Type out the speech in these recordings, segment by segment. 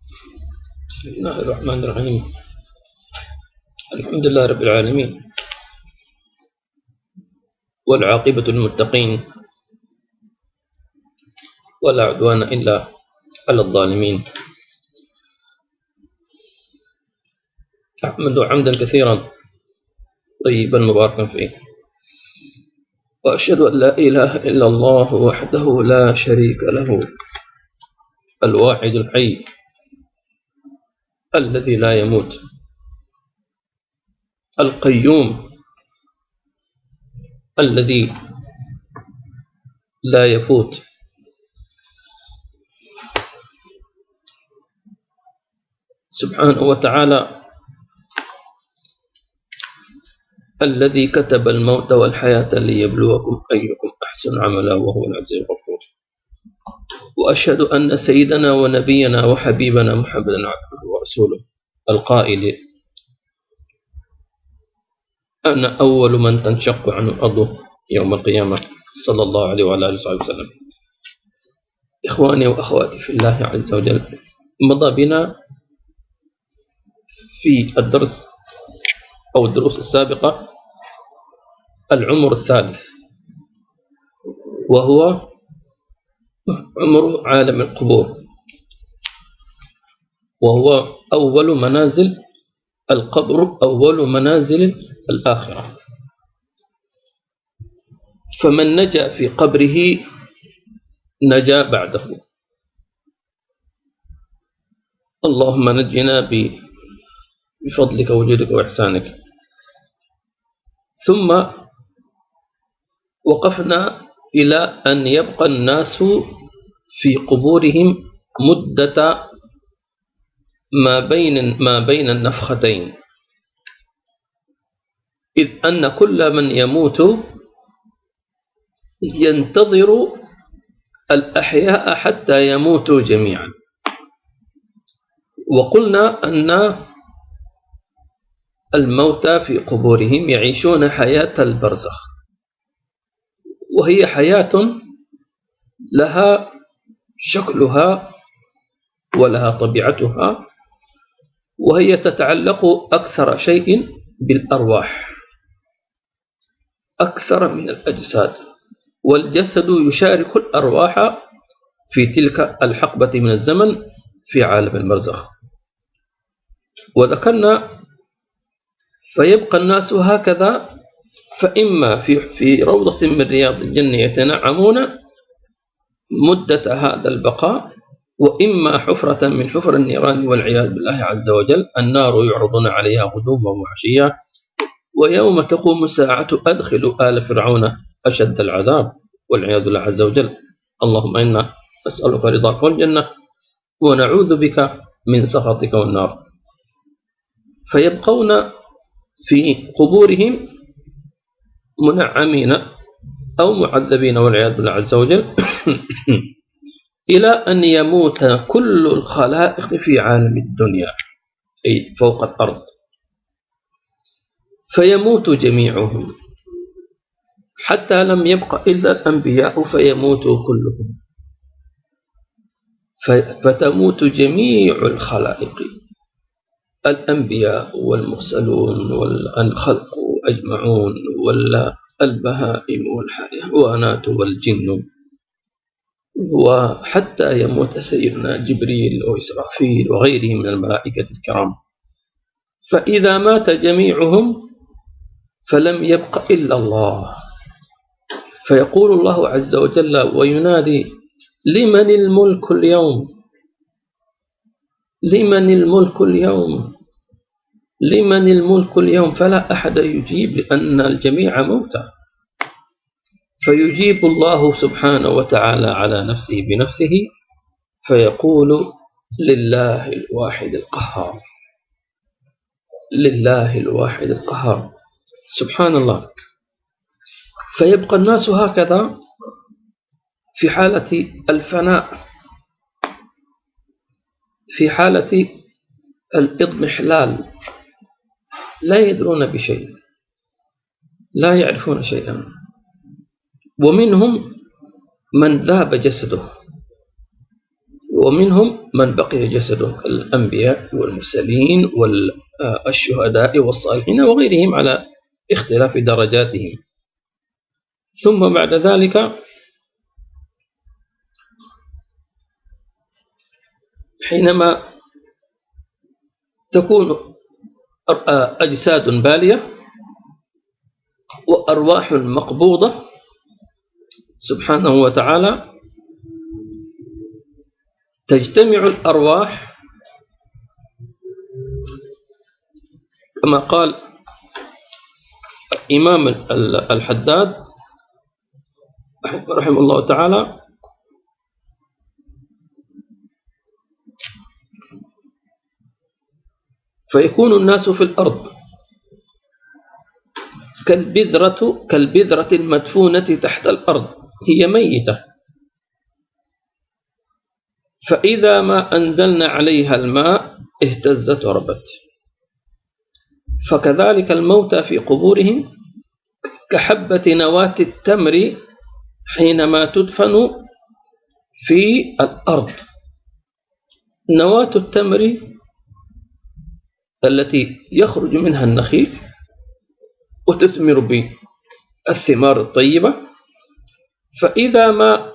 بسم الله الرحمن الرحيم. الحمد لله رب العالمين، والعاقبة للمتقين، ولا عدوان إلا على الظالمين. أحمد حمدا كثيرا طيبا مباركا فيه، وأشهد أن لا إله إلا الله وحده لا شريك له، الواحد الحي الذي لا يموت، القيوم الذي لا يفوت، سبحانه وتعالى الذي كتب الموت والحياة ليبلوكم أيكم أحسن عملا، وهو العزيز الغفور. وأشهد أن سيدنا ونبينا وحبيبنا محمدا عبده ورسوله القائل: أنا أول من تنشق عنه الأرض يوم القيامة، صلى الله عليه وعلى آله وصحبه وسلم. إخواني وأخواتي في الله عز وجل، مضى بنا في الدرس أو الدروس السابقة العمر الثالث، وهو عمر عالم القبور، وهو أول منازل القبر، أول منازل الآخرة. فمن نجا في قبره نجا بعده. اللهم نجنا بفضلك وجودك وإحسانك. ثم وقفنا إلى أن يبقى الناس في قبورهم مدة ما بين النفختين، إذ أن كل من يموت ينتظر الأحياء حتى يموتوا جميعا. وقلنا أن الموتى في قبورهم يعيشون حياة البرزخ، وهي حياة لها شكلها ولها طبيعتها، وهي تتعلق أكثر شيء بالأرواح أكثر من الأجساد، والجسد يشارك الأرواح في تلك الحقبة من الزمن في عالم البرزخ. وذكرنا فيبقى الناس هكذا، فإما في روضة من رياض الجنة يتنعمون مدة هذا البقاء، وإما حفرة من حفر النيران والعياذ بالله عز وجل. النار يعرضون عليها غدوا وعشيا، ويوم تقوم الساعة أدخلوا آل فرعون أشد العذاب والعياذ بالله عز وجل. اللهم إنا نسألك رضاك والجنة، ونعوذ بك من سخطك والنار. فيبقون في قبورهم منعمين أو معذبين والعياذ بالله عز وجل إلى أن يموت كل الخلائق في عالم الدنيا، أي فوق الأرض، فيموت جميعهم حتى لم يبق إلا الأنبياء فيموتوا كلهم، فتموت جميع الخلائق، الأنبياء والمرسلون والخلق أجمعون والبهائم والحيوانات والجن، وحتى يموت سيدنا جبريل وإسرافيل وغيرهم من الملائكة الكرام. فإذا مات جميعهم فلم يبق إلا الله، فيقول الله عز وجل وينادي: لمن الملك اليوم؟ لمن الملك اليوم؟ لمن الملك اليوم؟ فلا أحد يجيب لأن الجميع موتى. فيجيب الله سبحانه وتعالى على نفسه بنفسه فيقول: لله الواحد القهار، لله الواحد القهار. سبحان الله. فيبقى الناس هكذا في حالة الفناء، في حالة الإضمحلال، لا يدرون بشيء، لا يعرفون شيئا. ومنهم من ذهب جسده ومنهم من بقي جسده الأنبياء والمرسلين والشهداء والصالحين وغيرهم على اختلاف درجاتهم. ثم بعد ذلك حينما تكون أجساد بالية وأرواح مقبوضة سبحانه وتعالى، تجتمع الأرواح كما قال إمام الحداد رحمه الله تعالى: فيكون الناس في الأرض كالبذرة المدفونة تحت الأرض، هي ميتة، فإذا ما أنزلنا عليها الماء اهتزت وربت. فكذلك الموتى في قبورهم كحبة نواة التمر حينما تدفن في الأرض. نواة التمر التي يخرج منها النخيل وتثمر بالثمار الطيبة، فإذا ما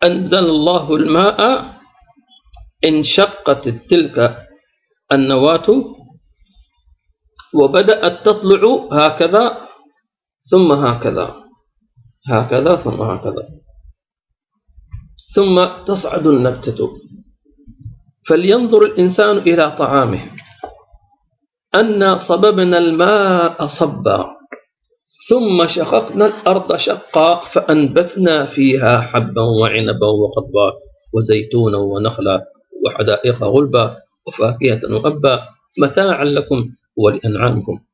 أنزل الله الماء انشقت تلك النواة وبدأت تطلع هكذا ثم هكذا، هكذا ثم هكذا، ثم تصعد النبتة. فلينظر الإنسان إلى طعامه، أنا صببنا الماء صبا ثم شققنا الأرض شقا فأنبتنا فيها حبا وعنبا وقضبا وزيتونا ونخلا وحدائق غلبا وفاكهة وأبا متاعا لكم ولأنعامكم.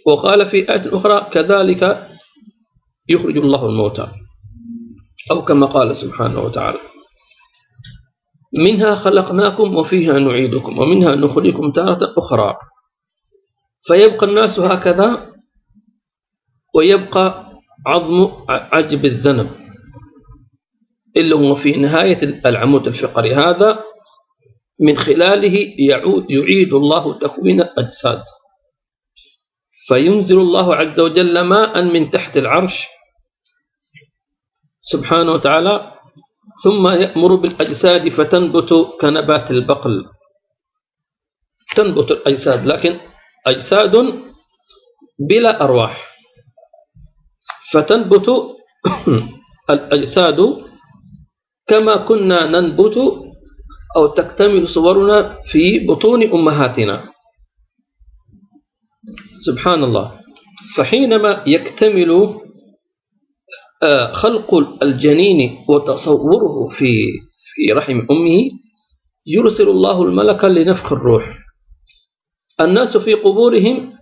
وقال في آية أخرى: كذلك يخرج الله الموتى، أو كما قال سبحانه وتعالى: منها خلقناكم وفيها نعيدكم ومنها نخرجكم تارة أخرى. فيبقى الناس هكذا، ويبقى عظم عجب الذنب اللي هو في نهاية العمود الفقري هذا، من خلاله يعيد الله تكوين الأجساد. فينزل الله عز وجل ماء من تحت العرش سبحانه وتعالى، ثم يأمر بالأجساد فتنبت كنبات البقل. تنبت الأجساد، لكن أجساد بلا أرواح. فتنبت الأجساد كما كنا ننبت أو تكتمل صورنا في بطون أمهاتنا. سبحان الله. فحينما يكتمل خلق الجنين وتصوره في رحم أمه، يرسل الله الملك لنفخ الروح. الناس في قبورهم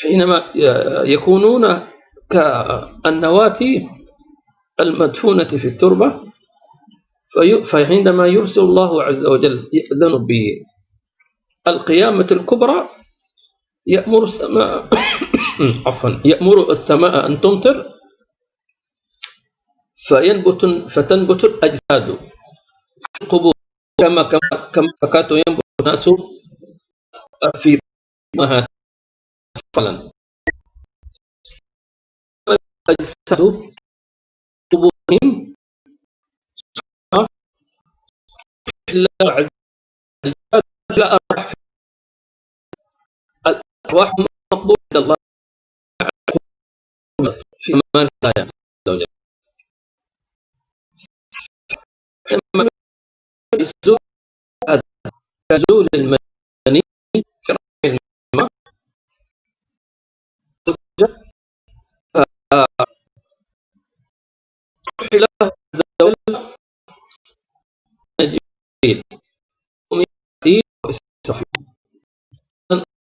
حينما يكونون كالنواة المدفونة في التربة، فعندما يرسل الله عز وجل يأذن بالقيامة الكبرى، يأمر السماء يأمر السماء أن تمطر، فتنبت الأجساد في القبور كما كانوا ينبت الناس في أمهاتهم. فعلا الأجساد قبورهم الله عز وجل لا أرواح، الأرواح مقبولة عند الله في مال الله عز وجل. حينما يزول كزول المني في رحم الماء، يوحي له عز وجل جبريل وميكائيل وإسرافيل،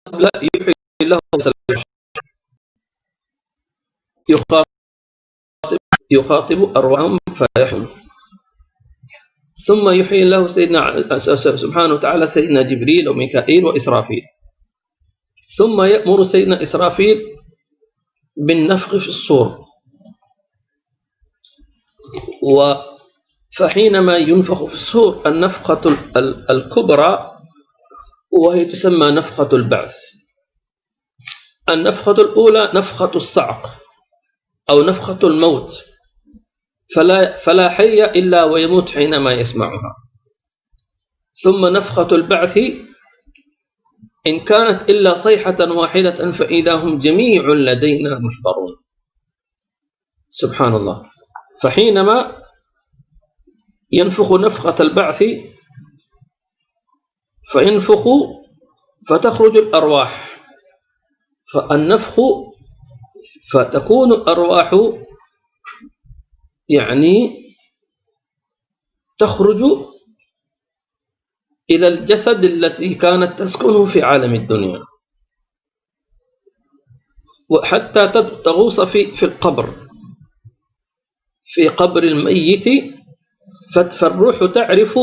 قبل يوحي له يخاطب أرواحهم فيحون، ثم يحيي له سيدنا سبحانه وتعالى سيدنا جبريل وميكائيل وإسرافيل، ثم يأمر سيدنا إسرافيل بالنفخ في الصور، فحينما ينفخ في الصور النفخة الكبرى وهي تسمى نفخة البعث. النفخة الأولى نفخة الصعق أو نفخة الموت، فلا حي إلا ويموت حينما يسمعها. ثم نفخة البعث إن كانت إلا صيحة واحدة فإذا هم جميع لدينا محضرون. سبحان الله. فحينما ينفخ نفخة البعث فينفخ فتخرج الأرواح، فالنفخ فتكون الأرواح يعني تخرج إلى الجسد التي كانت تسكنه في عالم الدنيا، وحتى تغوص في القبر، في قبر الميت، فالروح تعرف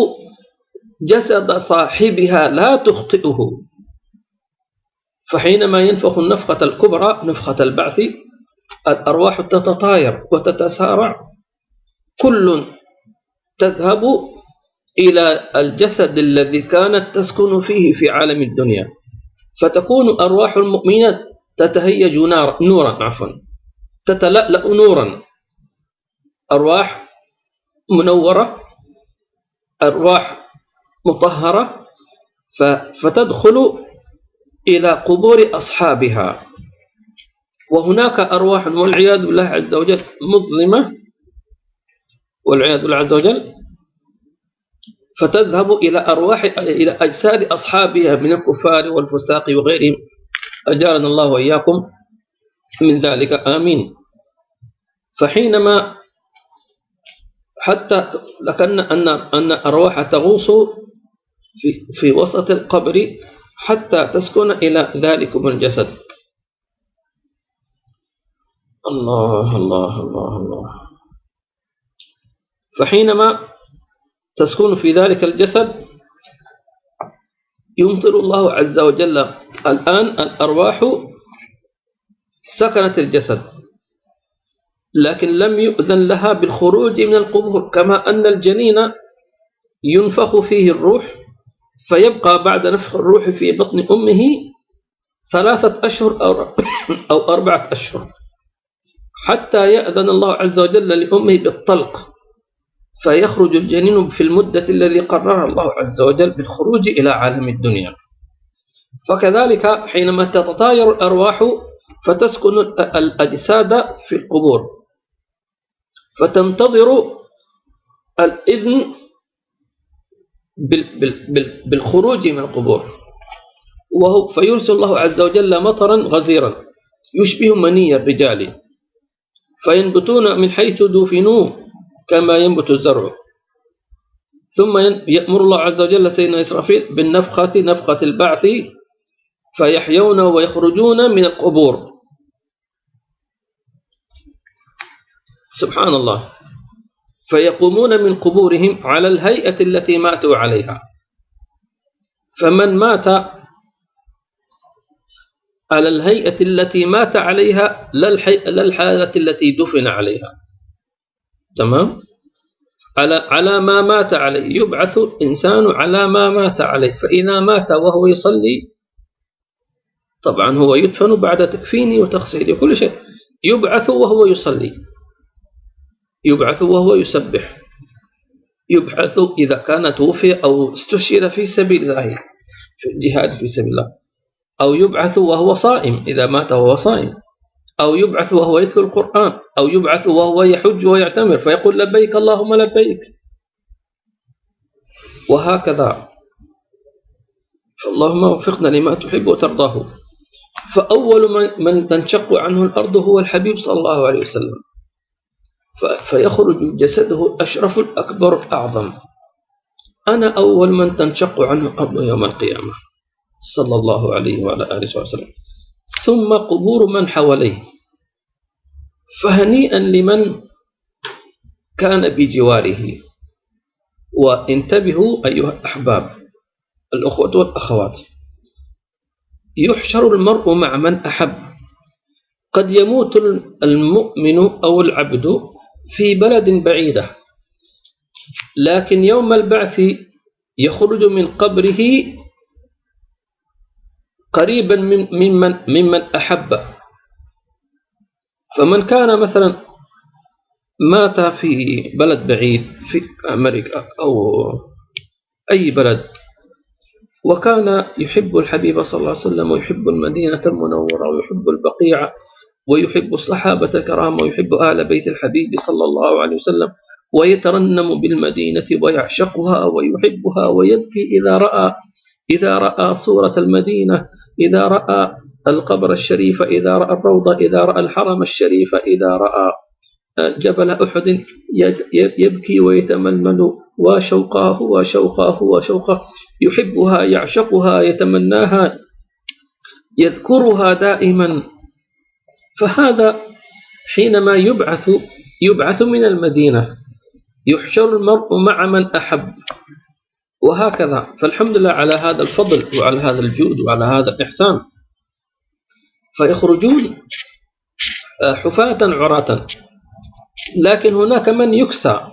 جسد صاحبها لا تخطئه. فحينما ينفخ النفخة الكبرى نفخة البعث الأرواح تتطاير وتتسارع، كل تذهب إلى الجسد الذي كانت تسكن فيه في عالم الدنيا، فتكون أرواح المؤمنات تتهيج نورا تتلألأ نورا، أرواح منورة، أرواح مطهرة، فتدخل إلى قبور أصحابها. وهناك أرواح والعياذ بالله عز وجل مظلمة والعياذ بالله عز وجل، فتذهب إلى أجساد أصحابها من الكفار والفساق وغيرهم، أجارنا الله وإياكم من ذلك، آمين. فحينما حتى لكن أن أرواح تغوص في وسط القبر حتى تسكن إلى ذلكم الجسد. الله الله الله الله. فحينما تسكن في ذلك الجسد يمطر الله عز وجل. الآن الأرواح سكنت الجسد لكن لم يؤذن لها بالخروج من القبور، كما أن الجنين ينفخ فيه الروح فيبقى بعد نفخ الروح في بطن أمه 3 أشهر أو 4 أشهر حتى يأذن الله عز وجل لأمه بالطلق، فيخرج الجنين في المدة الذي قررها الله عز وجل بالخروج إلى عالم الدنيا. فكذلك حينما تتطاير الأرواح فتسكن الأجساد في القبور، فتنتظر الإذن بالخروج من القبور، فيرسل الله عز وجل مطرا غزيرا يشبه مني الرجال، فينبتون من حيث دفنوا كما ينبت الزرع. ثم يأمر الله عز وجل سيدنا إسرافيل بالنفخة، نفخة البعث، فيحيون ويخرجون من القبور. سبحان الله. فيقومون من قبورهم على الهيئة التي ماتوا عليها. فمن مات على الهيئة التي مات عليها لا الحالة التي دفن عليها، تمام؟ على ما مات عليه يبعث الإنسان على ما مات عليه. فإذا مات وهو يصلي، طبعا هو يدفن بعد تكفينه وتغسيله وكل شيء، يبعث وهو يصلي، يبعث وهو يسبح، يبعث إذا كان توفي أو استشهد في سبيل الله في الجهاد في سبيل الله، أو يبعث وهو صائم إذا مات وهو صائم، أو يبعث وهو يتلو القرآن، أو يبعث وهو يحج ويعتمر فيقول لبيك اللهم لبيك، وهكذا. فاللهم وفقنا لما تحب وترضاه. فأول من تنشق عنه الأرض هو الحبيب صلى الله عليه وسلم، فيخرج جسده الأشرف الأكبر الأعظم. أنا أول من تنشق عنه الأرض يوم القيامة صلى الله عليه وعلى آله وسلم. ثم قبور من حواليه، فهنيئا لمن كان بجواره. وانتبهوا أيها الأحباب الأخوة والأخوات، يحشر المرء مع من أحب. قد يموت المؤمن أو العبد في بلد بعيدة لكن يوم البعث يخرج من قبره قريبا ممن أحب. فمن كان مثلا مات في بلد بعيد في أمريكا أو أي بلد، وكان يحب الحبيب صلى الله عليه وسلم ويحب المدينة المنورة ويحب البقيع ويحب الصحابة الكرام ويحب آل بيت الحبيب صلى الله عليه وسلم، ويترنم بالمدينة ويعشقها ويحبها ويبكي إذا رأى صورة المدينة، إذا رأى القبر الشريف، إذا رأى الروضة، إذا رأى الحرم الشريف، إذا رأى جبل أحد يبكي ويتململ وشوقاه وشوقاه وشوقه، يحبها يعشقها يتمناها يذكرها دائما. فهذا حينما يبعث من المدينة يحشر المرء مع من أحب، وهكذا. فالحمد لله على هذا الفضل وعلى هذا الجود وعلى هذا الإحسان. فيخرجون حفاة عراة. لكن هناك من يكسى.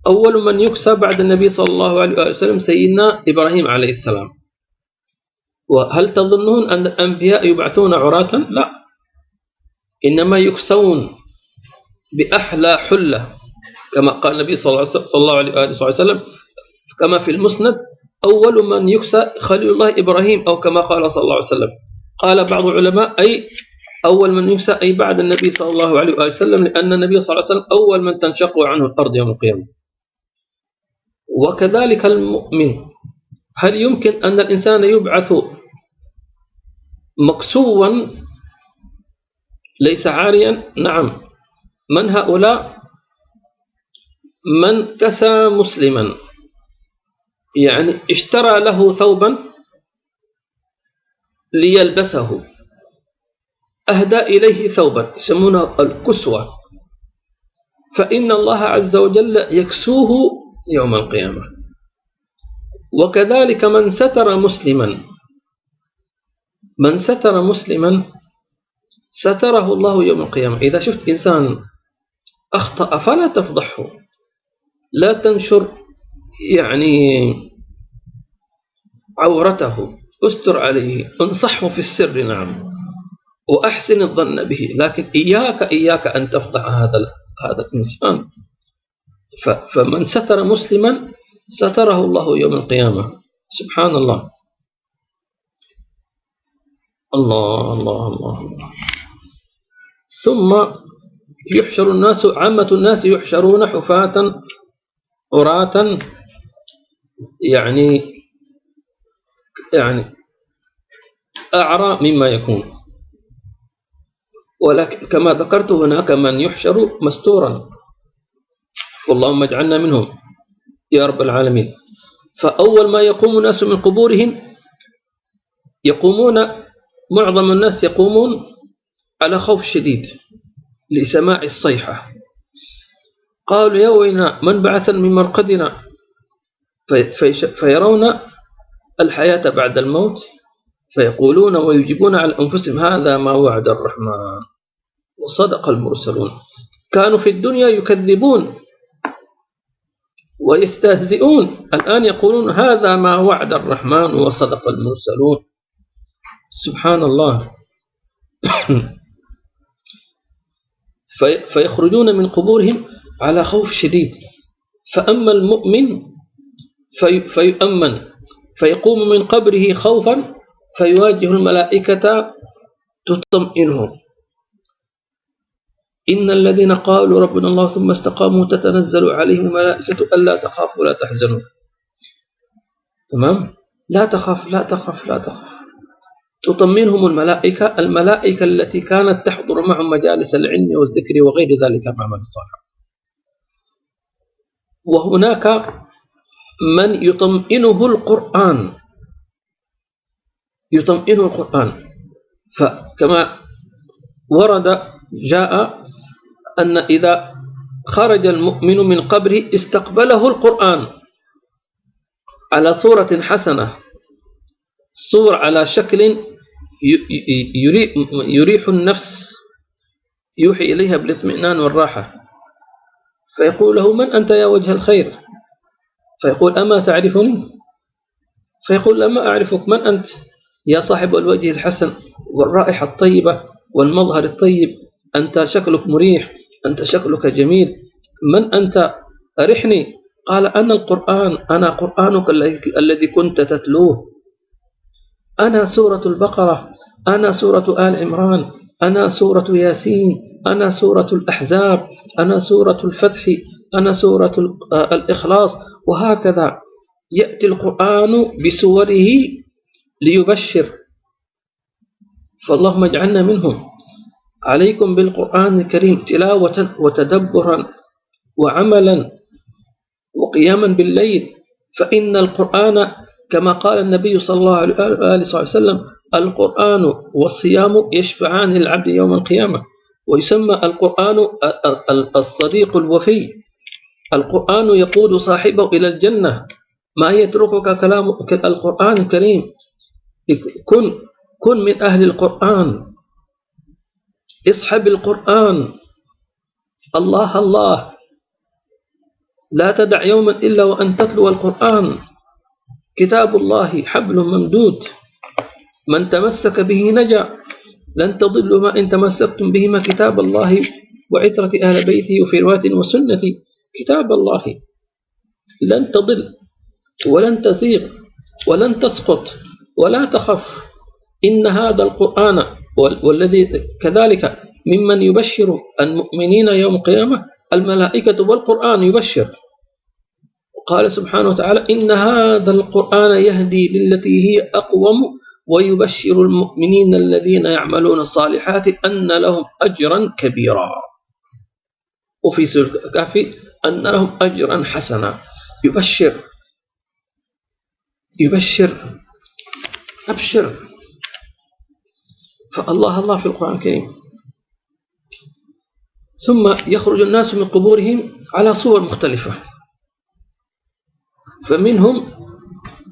أول من يكسى بعد النبي صلى الله عليه وسلم سيدنا إبراهيم عليه السلام. وهل تظنون أن الأنبياء يبعثون عراة؟ لا، إنما يكسون بأحلى حلة، كما قال النبي صلى الله عليه وسلم كما في المسند: أول من يكسى خليل الله إبراهيم، أو كما قال صلى الله عليه وسلم. قال بعض العلماء أي أول من يكسى أي بعد النبي صلى الله عليه وسلم، لأن النبي صلى الله عليه وسلم أول من تنشق عنه الأرض يوم القيامة. وكذلك المؤمن، هل يمكن أن الإنسان يبعث مكسوا ليس عاريا؟ نعم. من هؤلاء؟ من كسى مسلما، يعني اشترى له ثوبا ليلبسه، أهدى إليه ثوبا، يسمونه الكسوة، فإن الله عز وجل يكسوه يوم القيامة. وكذلك من ستر مسلما ستره الله يوم القيامة. إذا شفت إنسان أخطأ فلا تفضحه، لا تنشر يعني عورته، استر عليه، انصحه في السر، نعم، وأحسن الظن به، لكن إياك أن تفضح هذا الإنسان. فمن ستر مسلما ستره الله يوم القيامة. سبحان الله. الله الله الله الله. ثم يحشر الناس، عامة الناس يحشرون حفاة عراة، يعني أعرى مما يكون. ولكن كما ذكرت هناك من يحشر مستورا، اللهم اجعلنا منهم يا رب العالمين. فأول ما يقوم الناس من قبورهم معظم الناس يقومون على خوف شديد لسماع الصيحة. قالوا: يا ويلنا من بعثنا من مرقدنا، فيرون الحياة بعد الموت، فيقولون ويجيبون على أنفسهم: هذا ما وعد الرحمن وصدق المرسلون. كانوا في الدنيا يكذبون ويستهزئون، الآن يقولون: هذا ما وعد الرحمن وصدق المرسلون. سبحان الله. فيخرجون من قبورهم على خوف شديد. فأما المؤمن فيؤمن، فيقوم من قبره خوفا، فيواجه الملائكة تطمئنه: إن الذين قالوا ربنا الله ثم استقاموا تتنزل عليهم الملائكة ألا تخافوا ولا تحزنوا. تمام؟ لا تخاف لا تخاف لا تخاف. تطمئنهم الملائكة التي كانت تحضر معهم مجالس العلم والذكر وغير ذلك مع من الصالح. وهناك من يطمئنه القرآن، فكما جاء أن إذا خرج المؤمن من قبره استقبله القرآن على صورة حسنة، صورة على شكل يريح النفس، يوحي إليها بالاطمئنان والراحة. فيقول له: من أنت يا وجه الخير؟ فيقول: أما تعرفني؟ فيقول: أما أعرفك، من أنت يا صاحب الوجه الحسن والرائحة الطيبة والمظهر الطيب؟ أنت شكلك مريح، أنت شكلك جميل، من أنت؟ أرحني. قال: أنا القرآن، أنا قرآنك الذي كنت تتلوه، أنا سورة البقرة، أنا سورة آل عمران، أنا سورة ياسين، أنا سورة الأحزاب، أنا سورة الفتح، أنا سورة الإخلاص. وهكذا يأتي القرآن بسوره ليبشر، فاللهم اجعلنا منهم. عليكم بالقرآن الكريم تلاوة وتدبرا وعملا وقياما بالليل، فإن القرآن كما قال النبي صلى الله عليه وسلم: القرآن والصيام يشفعان للعبد يوم القيامة. ويسمى القرآن الصديق الوفي، القرآن يقود صاحبه إلى الجنة، ما يتركك كلام القرآن الكريم. كن من أهل القرآن، اصحب القرآن، الله الله، لا تدع يوما إلا وأن تتلو القرآن. كتاب الله حبل ممدود، من تمسك به نجا، لن تضلوا ما إن تمسكتم بهما كتاب الله وعترة أهل بيته، وفي رواية وسنة كتاب الله، لن تضل ولن تزيغ ولن تسقط ولا تخف. إن هذا القرآن والذي كذلك ممن يبشر المؤمنين يوم القيامة الملائكة والقرآن يبشر. قال سبحانه وتعالى: إن هذا القرآن يهدي للتي هي أقوم ويبشر المؤمنين الذين يعملون الصالحات أن لهم أجرا كبيرا. وفي سورة الكهف أن لهم أجرا حسنا. يبشر أبشر. فالله الله في القرآن الكريم. ثم يخرج الناس من قبورهم على صور مختلفة، فمنهم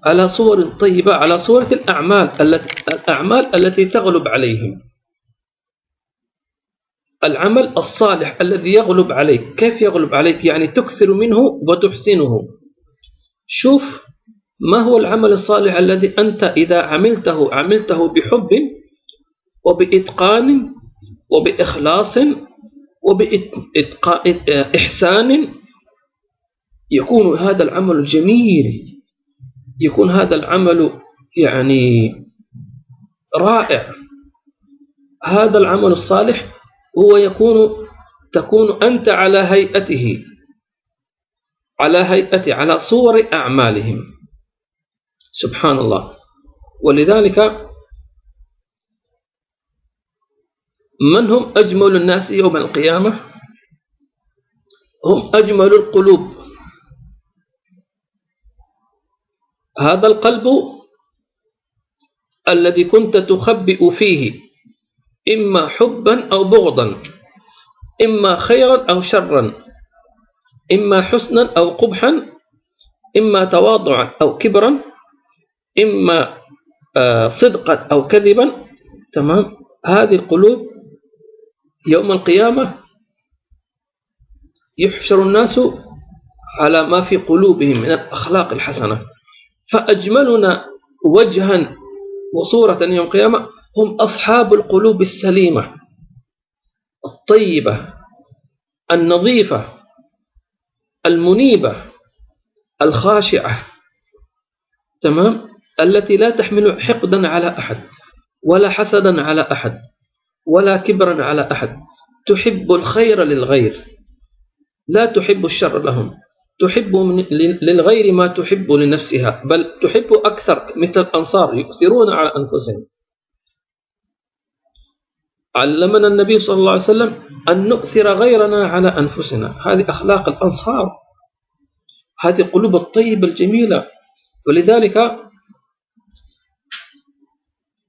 على صور طيبة، على صورة الأعمال التي تغلب عليهم، العمل الصالح الذي يغلب عليك. كيف يغلب عليك؟ يعني تكثر منه وتحسنه. شوف ما هو العمل الصالح الذي أنت إذا عملته بحب وبإتقان وبإخلاص وبإحسان، يكون هذا العمل جميل، يكون هذا العمل يعني رائع. هذا العمل الصالح هو تكون أنت على هيئته، على صور أعمالهم. سبحان الله. ولذلك من هم أجمل الناس يوم القيامة؟ هم أجمل القلوب. هذا القلب الذي كنت تخبئ فيه إما حبا أو بغضا، إما خيرا أو شرا، إما حسنا أو قبحا، إما تواضعا أو كبرا، إما صدقا أو كذبا. تمام. هذه القلوب يوم القيامة يحشر الناس على ما في قلوبهم من الأخلاق الحسنة. فأجملنا وجها وصورة يوم القيامة هم أصحاب القلوب السليمة الطيبة النظيفة المنيبة الخاشعة. تمام. التي لا تحمل حقدا على أحد، ولا حسدا على أحد، ولا كبرا على أحد. تحب الخير للغير، لا تحب الشر لهم. تحب للغير ما تحب لنفسها، بل تحب أكثر، مثل الأنصار يؤثرون على أنفسهم. علمنا النبي صلى الله عليه وسلم أن نؤثر غيرنا على أنفسنا. هذه أخلاق الأنصار، هذه القلوب الطيبة الجميلة. ولذلك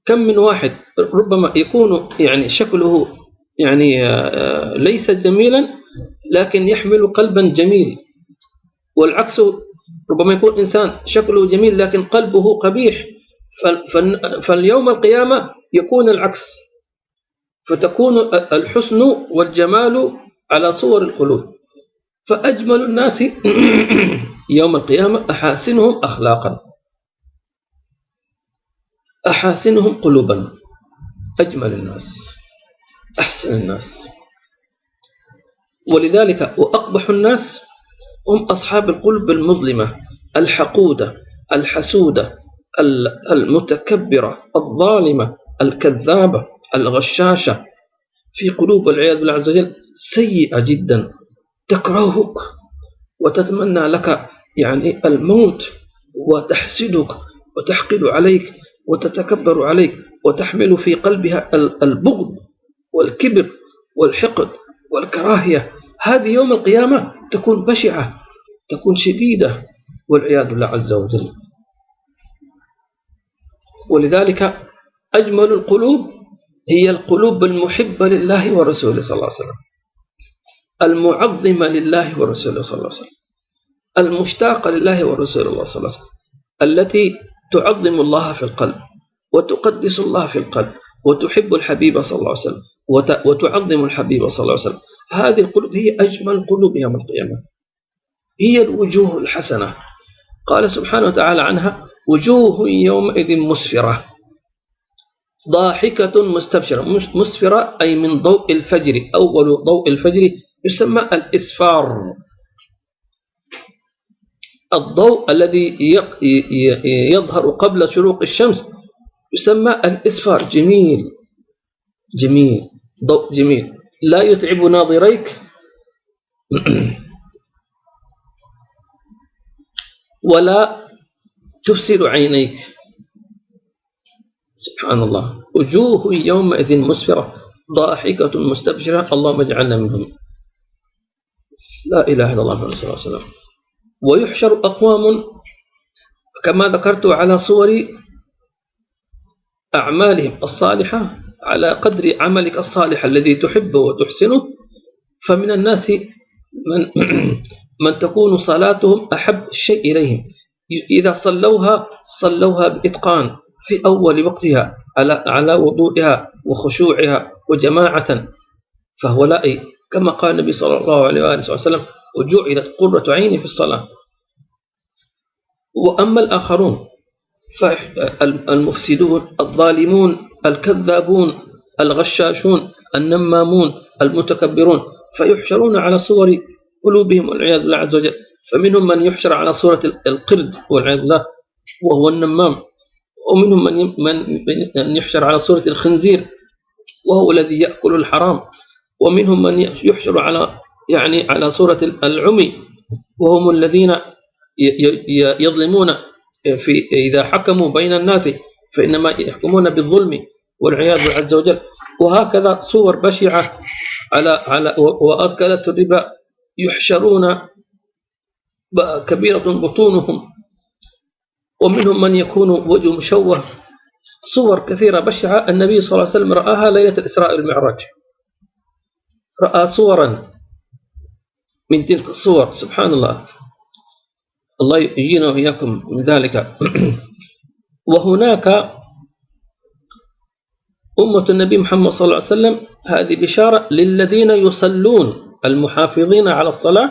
كم من واحد ربما يكون يعني شكله يعني ليس جميلا لكن يحمل قلبا جميل، والعكس ربما يكون إنسان شكله جميل لكن قلبه قبيح. فاليوم القيامة يكون العكس، فتكون الحسن والجمال على صور القلوب. فأجمل الناس يوم القيامة أحاسنهم أخلاقا، أحاسنهم قلوبا، أجمل الناس، أحسن الناس. ولذلك وأقبح الناس هم أصحاب القلوب المظلمة الحقودة الحسودة المتكبرة الظالمة الكذابة الغشاشة، في قلوب والعياذ بالله عز وجل سيئة جدا، تكرهك وتتمنى لك يعني الموت، وتحسدك وتحقد عليك وتتكبر عليك، وتحمل في قلبها البغض والكبر والحقد والكراهية. هذه يوم القيامة تكون بشعة، تكون شديدة والعياذ بالله عز وجل. ولذلك أجمل القلوب هي القلوب المحبة لله ورسوله صلى الله عليه وسلم، المعظمة لله ورسوله صلى الله عليه وسلم، المشتاقة لله ورسوله صلى الله عليه وسلم، التي تعظم الله في القلب وتقدس الله في القلب وتحب الحبيب صلى الله عليه وسلم وتعظم الحبيب صلى الله عليه وسلم. هذه القلوب هي أجمل القلوب يوم القيامة، هي الوجوه الحسنة. قال سبحانه وتعالى عنها: وجوه يومئذ مسفرة ضاحكة مستبشرة. مسفرة أي من ضوء الفجر، أول ضوء الفجر يسمى الإسفار، الضوء الذي يظهر قبل شروق الشمس يسمى الإسفار. جميل جميل، ضوء جميل لا يتعب ناظريك ولا تفسد عينيك. سبحان الله. وجوه يومئذ مسفرة ضاحكة مستبشرة. اللهم اجعلنا منهم. لا إله إلا الله صلى الله عليه وسلم. ويحشر أقوام كما ذكرت على صور أعمالهم الصالحة على قدر عملك الصالح الذي تحبه وتحسنه. فمن الناس من تكون صلاتهم أحب الشيء إليهم، إذا صلوها بإتقان في أول وقتها على وضوئها وخشوعها وجماعة، فهو لائي كما قال النبي صلى الله عليه وآله وسلم: وجعلت قرة عيني في الصلاة. وأما الآخرون فالمفسدون الظالمون الكذابون الغشاشون النمامون المتكبرون، فيحشرون على صور قلوبهم والعياذ بالله عز وجل. فمنهم من يحشر على صورة القرد والعياذ بالله وهو النمام، ومنهم من يحشر على صورة الخنزير وهو الذي يأكل الحرام، ومنهم من يحشر على صورة العمي وهم الذين يظلمون إذا حكموا بين الناس فإنما يحكمون بالظلم والعياذ بالله عز وجل. وهكذا صور بشعة وأكلة الربا يحشرون كبيرة بطونهم، ومنهم من يكون وجه مشوه. صور كثيرة بشعة النبي صلى الله عليه وسلم رآها ليلة الإسراء والمعراج، رأى صورا من تلك الصور. سبحان الله، الله يجينا وإياكم من ذلك. وهناك أمة النبي محمد صلى الله عليه وسلم، هذه بشارة للذين يصلون، المحافظين على الصلاة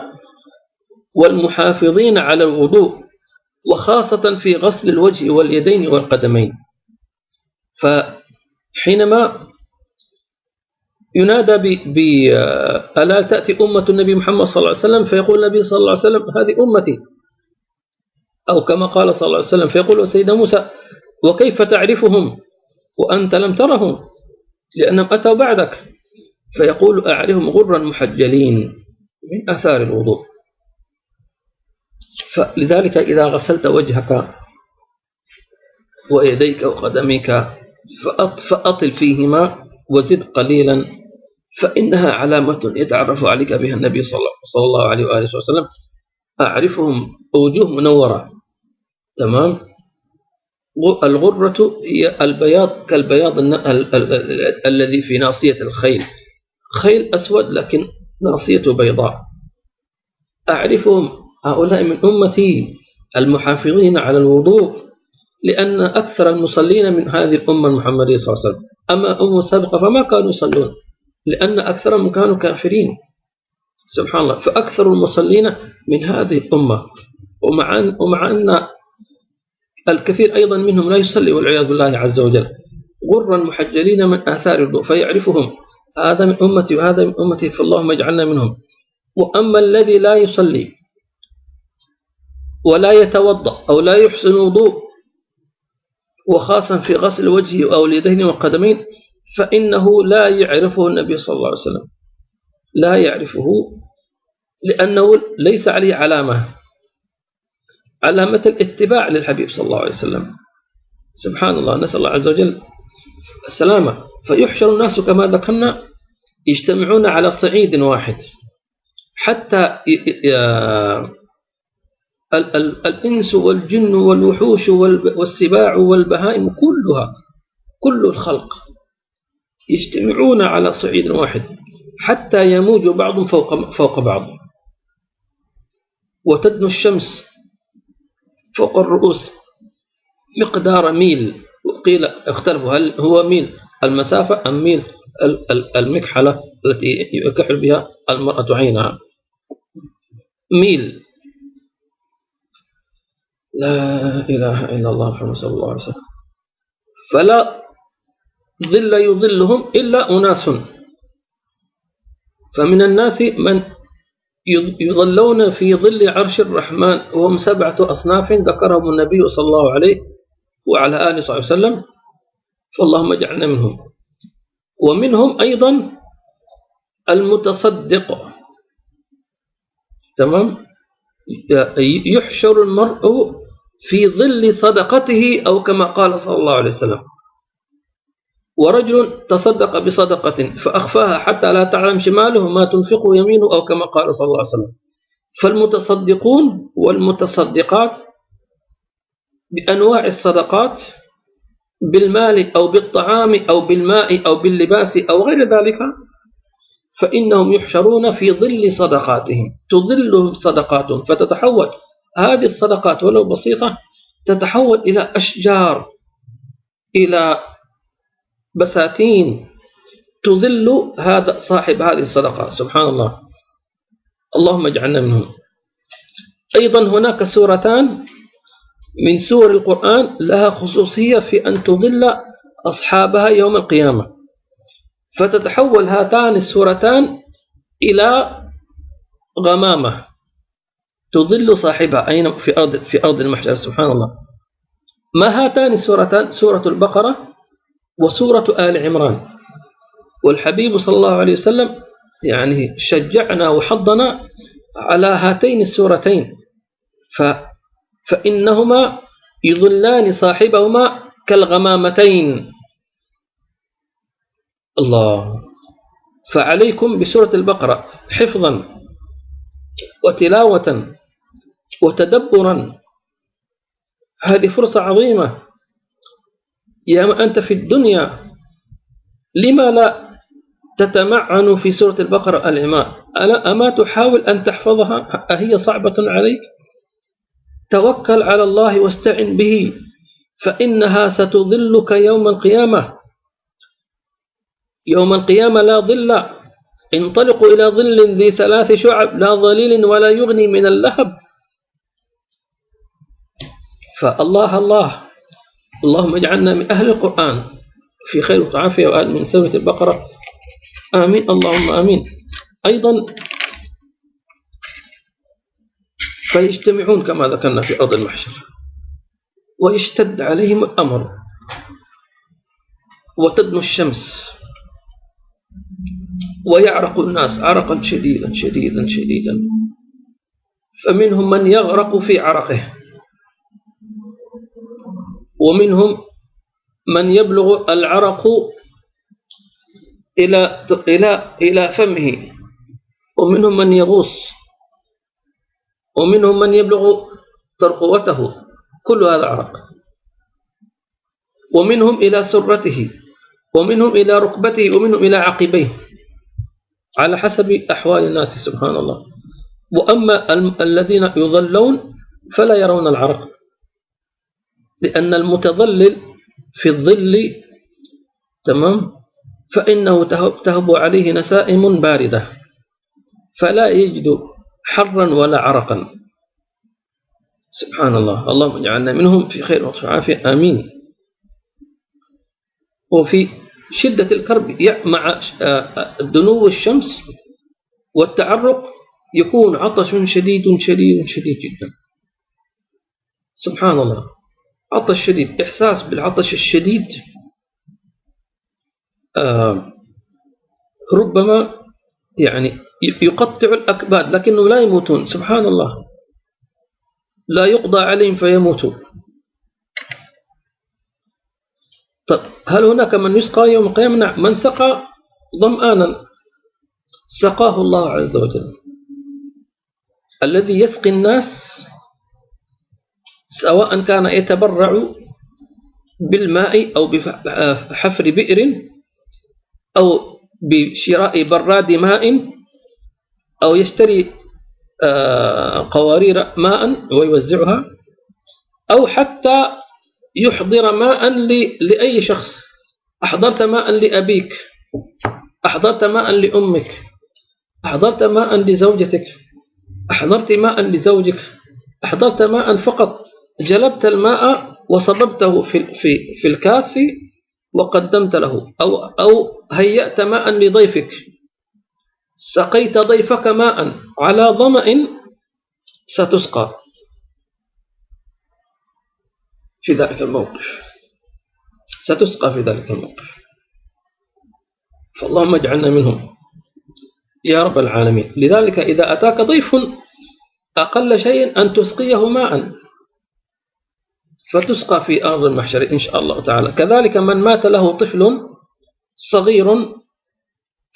والمحافظين على الوضوء، وخاصة في غسل الوجه واليدين والقدمين. فحينما ينادى ألا تأتي أمة النبي محمد صلى الله عليه وسلم، فيقول النبي صلى الله عليه وسلم: هذه أمتي. أو كما قال صلى الله عليه وسلم، فيقول سيدنا موسى: وكيف تعرفهم وأنت لم ترهم لأنهم أتوا بعدك؟ فيقول: أعرفهم غرا محجلين من أثار الوضوء. فلذلك إذا غسلت وجهك ويديك وقدميك فأطل فيهما وزد قليلا، فإنها علامة يتعرف عليك بها النبي صلى الله عليه وآله وسلم. أعرفهم وجوه منورة، تمام. الغرة هي البياض كالبياض الذي في ناصية الخيل، خيل أسود لكن ناصيته بيضاء. أعرفهم، هؤلاء من أمتي المحافظين على الوضوء، لأن أكثر المصلين من هذه الأمة المحمدية صلى الله عليه وسلم. أما أمة سابقة فما كانوا يصلون، لأن أكثرهم كانوا كافرين. سبحان الله. فأكثر المصلين من هذه الأمة، ومع أن الكثير أيضا منهم لا يصلي والعياذ بالله عز وجل، غرا محجلين من آثار الوضوء، فيعرفهم هذا من أمتي وهذا من أمتي، فاللهم اجعلنا منهم. وأما الذي لا يصلي ولا يتوضأ أو لا يحسن وضوء، وخاصة في غسل وجهه أو اليدين والقدمين، فإنه لا يعرفه النبي صلى الله عليه وسلم، لا يعرفه، لأنه ليس عليه علامة الاتباع للحبيب صلى الله عليه وسلم. سبحان الله، نسأل الله عز وجل السلامة. فيحشر الناس كما ذكرنا يجتمعون على صعيد واحد، حتى الإنس والجن والوحوش والسباع والبهائم كلها، كل الخلق يجتمعون على صعيد واحد حتى يموج بعضهم فوق بعض، وتدنو الشمس فوق الرؤوس مقدار ميل، وقيل اختلفوا هل هو ميل المسافة أم ميل المكحلة التي يكحل بها المرأة عينها، ميل. لا إله إلا الله محمد صلى الله عليه وسلم. فلا ظل يظلهم إلا أناس، فمن الناس من يظلون في ظل عرش الرحمن، وهم 7 أصناف ذكرهم النبي صلى الله عليه وعلى آله وصحبه وسلم، فاللهم اجعلنا منهم. ومنهم أيضا المتصدق، تمام، يحشر المرء في ظل صدقته أو كما قال صلى الله عليه وسلم. ورجل تصدق بصدقة فأخفاها حتى لا تعلم شماله ما تنفق يمينه أو كما قال صلى الله عليه وسلم. فالمتصدقون والمتصدقات بأنواع الصدقات، بالمال أو بالطعام أو بالماء أو باللباس أو غير ذلك، فإنهم يحشرون في ظل صدقاتهم، تظلهم صدقاتهم، فتتحول هذه الصدقات ولو بسيطة تتحول إلى أشجار، إلى بساتين تظل هذا صاحب هذه الصدقة. سبحان الله، اللهم اجعلنا منهم. أيضا هناك سورتان من سور القرآن لها خصوصية في أن تظل أصحابها يوم القيامة، فتتحول هاتان السورتان إلى غمامة تظل صاحبها أين في أرض المحشر. سبحان الله. ما هاتان السورتان؟ سورة البقرة وسورة آل عمران. والحبيب صلى الله عليه وسلم يعني شجعنا وحضنا على هاتين السورتين، فإنهما يظلان صاحبهما كالغمامتين. الله. فعليكم بسورة البقرة حفظا وتلاوة وتدبرا، هذه فرصة عظيمة. يا ما أنت في الدنيا لما لا تتمعن في سورة البقرة العمران؟ أما تحاول أن تحفظها؟ أهي صعبة عليك؟ توكل على الله واستعن به، فإنها ستظلك يوم القيامة. يوم القيامة لا ظل، انطلقوا إلى ظل ذي 3 شعب لا ظليل ولا يغني من اللهب. فالله الله، اللهم اجعلنا من أهل القرآن في خير وعافية وآل من سورة البقرة، آمين اللهم آمين. أيضا فيجتمعون كما ذكرنا في أرض المحشر، ويشتد عليهم الأمر، وتدنو الشمس، ويعرق الناس عرقا شديدا شديدا شديدا، فمنهم من يغرق في عرقه، ومنهم من يبلغ العرق إلى فمه، ومنهم من يغوص، ومنهم من يبلغ ترقوته، كل هذا عرق. ومنهم إلى سرته، ومنهم إلى ركبته، ومنهم إلى عقبيه، على حسب أحوال الناس. سبحان الله. وأما الذين يظلون فلا يرون العرق، لأن المتظلل في الظل، تمام، فإنه تهب عليه نسائم باردة، فلا يجد حرا ولا عرقا. سبحان الله، اللهم اجعلنا منهم في خير وعافية، آمين. وفي شدة الكرب مع دنو الشمس والتعرق يكون عطش شديد شديد شديد جدا. سبحان الله، عطش شديد، إحساس بالعطش الشديد. ربما يعني يقطع الأكباد لكنهم لا يموتون. سبحان الله، لا يقضى عليهم فيموتوا. طيب، هل هناك من يسقى يوم القيامة؟ نعم، من سقى ظمآنا سقاه الله عز وجل. الذي يسقي الناس سواء كان يتبرع بالماء أو بحفر بئر أو بشراء براد ماء أو يشتري قوارير ماء ويوزعها، أو حتى يحضر ماء لأي شخص. أحضرت ماء لأبيك، أحضرت ماء لأمك، أحضرت ماء لزوجتك، أحضرت ماء لزوجك، أحضرت ماء فقط، جلبت الماء وصببته في الكاس وقدمت له، أو هيأت ماء لضيفك، سقيت ضيفك ماء على ظمأ، ستسقى في ذلك الموقف، ستسقى في ذلك الموقف. فاللهم اجعلنا منهم يا رب العالمين. لذلك إذا أتاك ضيف أقل شيء أن تسقيه ماء فتسقى في أرض المحشر إن شاء الله تعالى. كذلك من مات له طفل صغير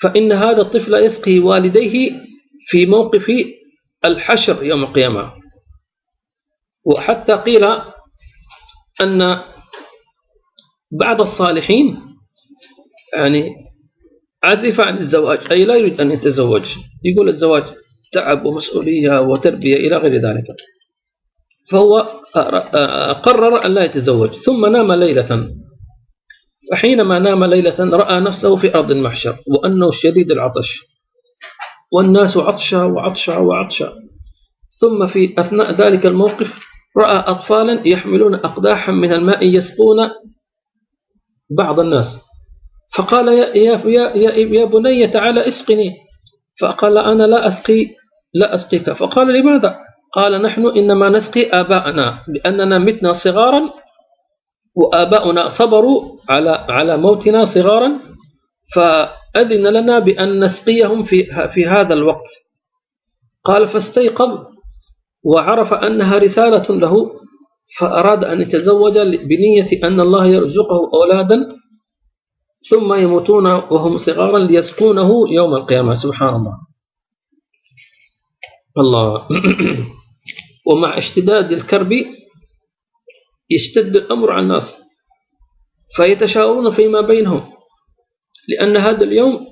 فإن هذا الطفل يسقي والديه في موقف الحشر يوم القيامة. وحتى قيل أن بعض الصالحين يعني عزف عن الزواج، أي لا يريد أن يتزوج، يقول الزواج تعب ومسؤولية وتربية إلى غير ذلك، فهو قرر أن لا يتزوج. ثم نام ليلة، فحينما نام ليلة رأى نفسه في أرض المحشر وأنه شديد العطش والناس عطشة وعطشة وعطشة. ثم في أثناء ذلك الموقف رأى أطفالا يحملون أقداحا من الماء يسقون بعض الناس، فقال يا بني تعالى اسقني، فقال أنا لا أسقيك. فقال لماذا؟ قال نحن إنما نسقي آباءنا لأننا متنا صغارا وآباؤنا صبروا على موتنا صغارا، فأذن لنا بأن نسقيهم في هذا الوقت. قال فاستيقظ وعرف أنها رسالة له، فأراد أن يتزوج بنية أن الله يرزقه أولادا ثم يموتون وهم صغارا ليسقونه يوم القيامة. سبحان الله. الله ومع اشتداد الكرب يشتد الأمر على الناس فيتشاورون فيما بينهم، لأن هذا اليوم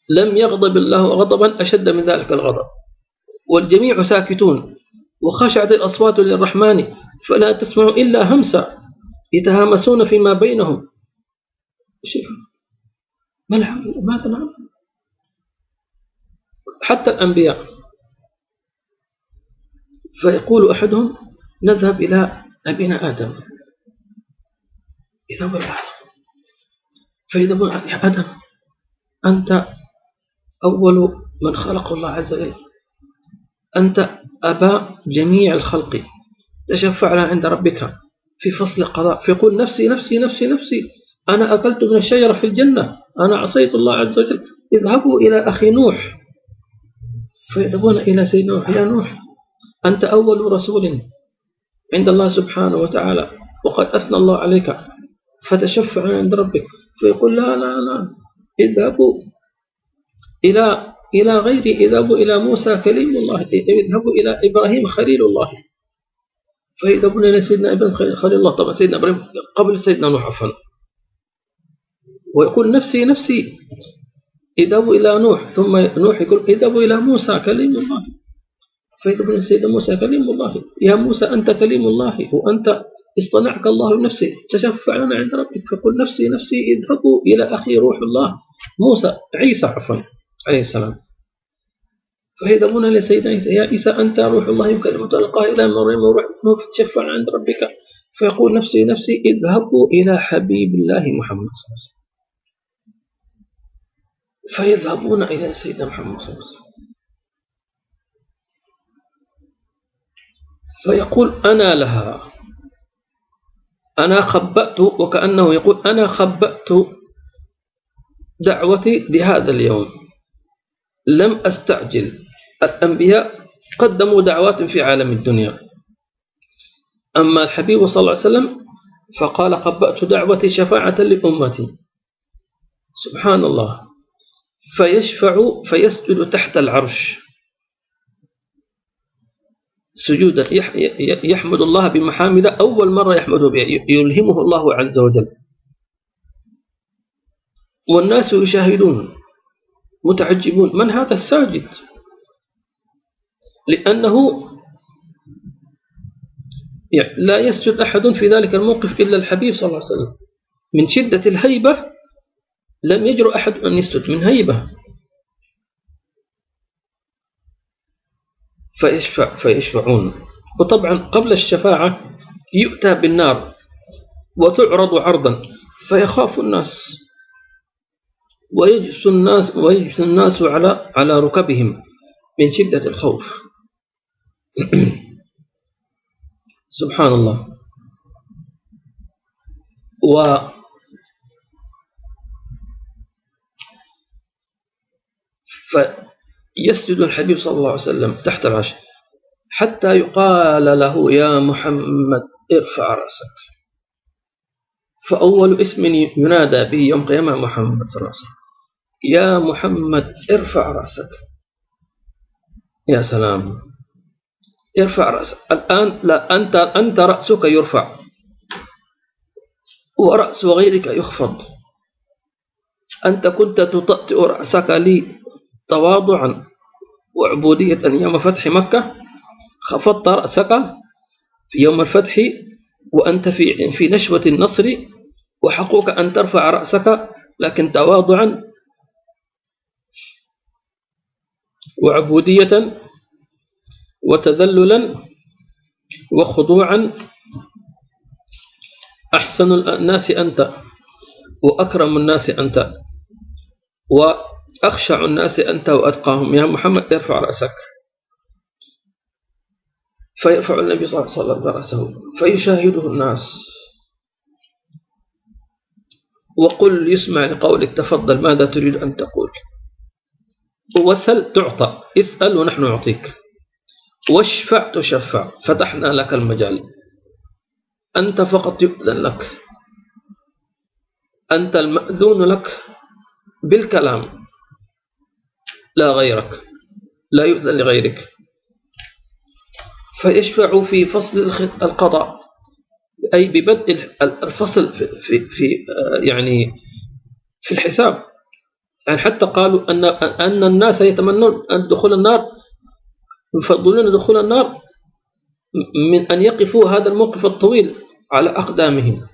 لم يغضب الله غضبا أشد من ذلك الغضب، والجميع ساكتون وخشعت الأصوات للرحمن فلا تسمع إلا همسا يتهامسون فيما بينهم. ماذا نعم؟ حتى الأنبياء. فيقول أحدهم نذهب إلى أبينا آدم، يذهب إلى آدم فيذهبون يا آدم أنت أول من خلق الله عز وجل، أنت أبا جميع الخلق، تشفع لنا عند ربك في فصل القضاء. فيقول نفسي نفسي نفسي نفسي، أنا أكلت من الشجرة في الجنة، أنا عصيت الله عز وجل، اذهبوا إلى أخي نوح. فيذهبون إلى سيدنا نوح، يا نوح أنت أول رسول عند الله سبحانه وتعالى وقد أثنى الله عليك فتشفع عند ربك. فيقول لا لا لا، اذهبوا إلى غيري، اذهبوا إلى موسى كليم الله، اذهبوا إلى إبراهيم خليل الله. فيذهبون إلى سيدنا إبراهيم خليل الله، طبعا سيدنا إبراهيم قبل سيدنا نوح عفوا. ويقول نفسي نفسي، اذهبوا إلى نوح، ثم نوح يقول اذهبوا إلى موسى كليم الله. فيذهبون إلى سيدنا موسى كليم الله، يا موسى أنت كليم الله وأنت اصطنعك الله بنفسه، تشفع لنا عند ربك. فقل نفسي نفسي، اذهبوا إلى أخي روح الله موسى عيسى عفوا عليه السلام. فيذهبون إلى سيدنا عيسى: يا عيسى أنت روح الله يكلمك القائل مريم وروح منه فتشفع عند ربك. فيقول: نفسي نفسي، اذهبوا إلى حبيب الله محمد صلى الله عليه وسلم. فيذهبون إلى سيدنا محمد صلى الله عليه وسلم فيقول: أنا لها، أنا خبأت، وكأنه يقول: أنا خبأت دعوتي لهذا اليوم، لم أستعجل. الأنبياء قدموا دعوات في عالم الدنيا، أما الحبيب صلى الله عليه وسلم فقال: خبأت دعوتي شفاعة لأمتي. سبحان الله. فيشفع فيسجد تحت العرش سجودا يحمد الله بمحامد أول مرة يحمده بها، يلهمه الله عز وجل، والناس يشاهدون متعجبون: من هذا الساجد؟ لأنه لا يسجد أحد في ذلك الموقف إلا الحبيب صلى الله عليه وسلم، من شدة الهيبة لم يجرؤ أحد أن يسجد من هيبة. فيشفعون. وطبعا قبل الشفاعة يؤتى بالنار وتعرض عرضا، فيخاف الناس ويجث الناس على ركبهم من شدة الخوف. سبحان الله. فيسجد الحبيب صلى الله عليه وسلم تحت العرش حتى يقال له: يا محمد ارفع رأسك. فأول اسم ينادى به يوم القيامة محمد صلى الله عليه وسلم: يا محمد ارفع رأسك. يا سلام، ارفع رأسك الآن. لا، أنت رأسك يرفع ورأس غيرك يخفض. أنت كنت تطأطئ رأسك لي تواضعا وعبودية يوم فتح مكة، خفضت رأسك في يوم الفتح وأنت في نشوة النصر، وحقك أن ترفع رأسك، لكن تواضعا وعبودية وتذللا وخضوعا. أحسن الناس أنت، وأكرم الناس أنت، وأخشع الناس أنت، وأتقاهم. يا محمد ارفع رأسك. فيرفع النبي صلى الله عليه وسلم رأسه فيشاهده الناس: وقل يسمع لقولك، تفضل ماذا تريد أن تقول؟ وسل تعطى، اسأل ونحن نعطيك، واشفع تشفع، فتحنا لك المجال. أنت فقط يؤذن لك، أنت المأذون لك بالكلام، لا غيرك، لا يؤذن لغيرك. فيشفع في فصل القضاء، أي ببدء الفصل في يعني في الحساب. يعني حتى قالوا أن الناس يتمنون أن دخول النار، يفضلون دخول النار من أن يقفوا هذا الموقف الطويل على أقدامهم،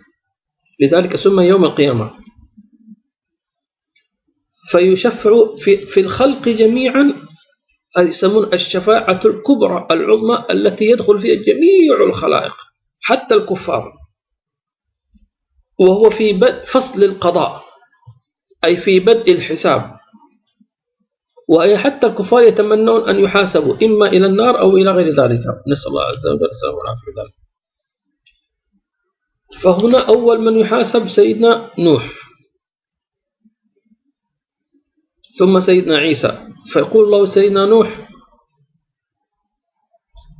لذلك سمى يوم القيامة. فيشفع في الخلق جميعا، يسمون الشفاعة الكبرى العظمى التي يدخل فيها جميع الخلائق حتى الكفار، وهو في فصل القضاء، أي في بدء الحساب. وهي حتى الكفار يتمنون أن يحاسبوا إما إلى النار أو إلى غير ذلك، نسأل الله عز وجل السلامة والعافية ذلك. فهنا أول من يحاسب سيدنا نوح، ثم سيدنا عيسى. فيقول الله سيدنا نوح: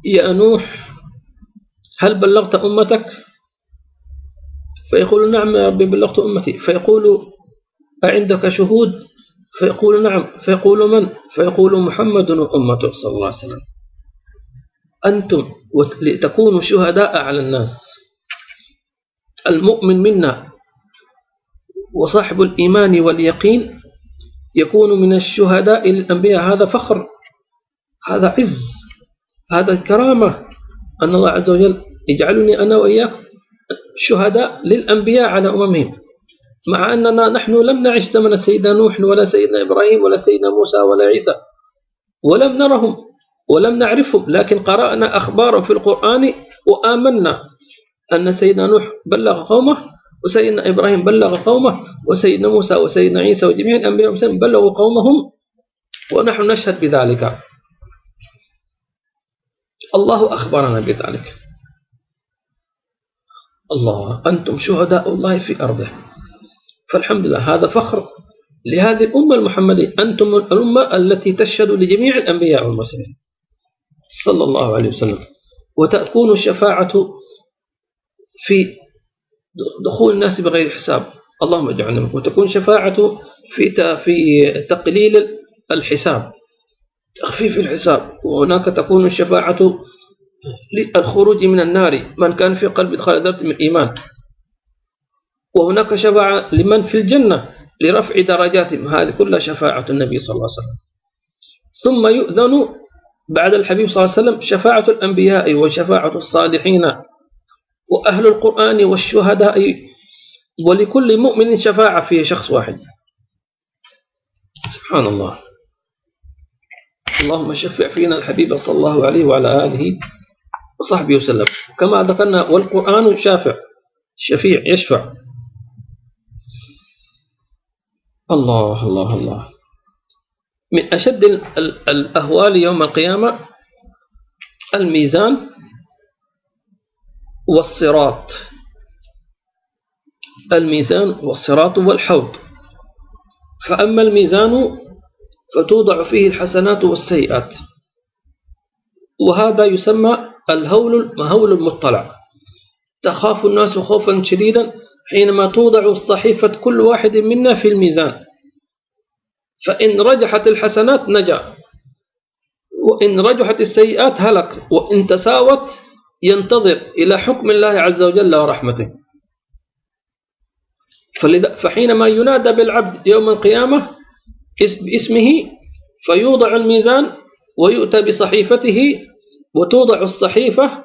يا نوح هل بلغت أمتك؟ فيقول: نعم يا ربي بلغت أمتي. فيقول: أعندك شهود؟ فيقول: نعم. فيقول: من؟ فيقول: محمد وأمته صلى الله عليه وسلم. أنتم لتكونوا شهداء على الناس. المؤمن منا وصاحب الإيمان واليقين يكون من الشهداء للأنبياء. هذا فخر، هذا عز، هذا كرامة، أن الله عز وجل يجعلني أنا وإياك شهداء للأنبياء على أممهم. مع أننا نحن لم نعش زمن سيدنا نوح ولا سيدنا إبراهيم ولا سيدنا موسى ولا عيسى، ولم نرهم ولم نعرفهم، لكن قرأنا أخبارهم في القرآن وآمنا أن سيدنا نوح بلغ قومه، وسيدنا إبراهيم بلغ قومه، وسيدنا موسى وسيدنا عيسى وجميع الأنبياء والمرسلين بلغوا قومهم، ونحن نشهد بذلك. الله أخبرنا بذلك. الله أنتم شهداء الله في أرضه. فالحمد لله، هذا فخر لهذه الأمة المحمدية، أنتم الأمة التي تشهد لجميع الأنبياء والمرسلين صلى الله عليه وسلم، وتكون الشفاعة في دخول الناس بغير حساب، اللهم اجعلنا، وتكون شفاعة في تقليل الحساب، تخفيف الحساب، وهناك تكون الشفاعة للخروج من النار من كان في قلب مثقال ذرة من إيمان، وهناك شفاعة لمن في الجنة لرفع درجاتهم، هذه كلها شفاعة النبي صلى الله عليه وسلم. ثم يؤذن بعد الحبيب صلى الله عليه وسلم شفاعة الأنبياء وشفاعة الصالحين وأهل القرآن والشهداء، ولكل مؤمن شفاعة في شخص واحد. سبحان الله. اللهم شفع فينا الحبيب صلى الله عليه وعلى آله وصحبه وسلم. كما ذكرنا، والقرآن شافع شفيع يشفع. الله الله الله. من أشد الأهوال يوم القيامة الميزان والصراط، الميزان والصراط والحوض. فأما الميزان فتوضع فيه الحسنات والسيئات، وهذا يسمى الهول المطلع. تخاف الناس خوفا شديدا حينما توضع الصحيفة كل واحد منا في الميزان، فإن رجحت الحسنات نجا، وإن رجحت السيئات هلك، وإن تساوت ينتظر إلى حكم الله عز وجل ورحمته. فحينما ينادى بالعبد يوم القيامة باسمه فيوضع الميزان ويؤتى بصحيفته وتوضع الصحيفة.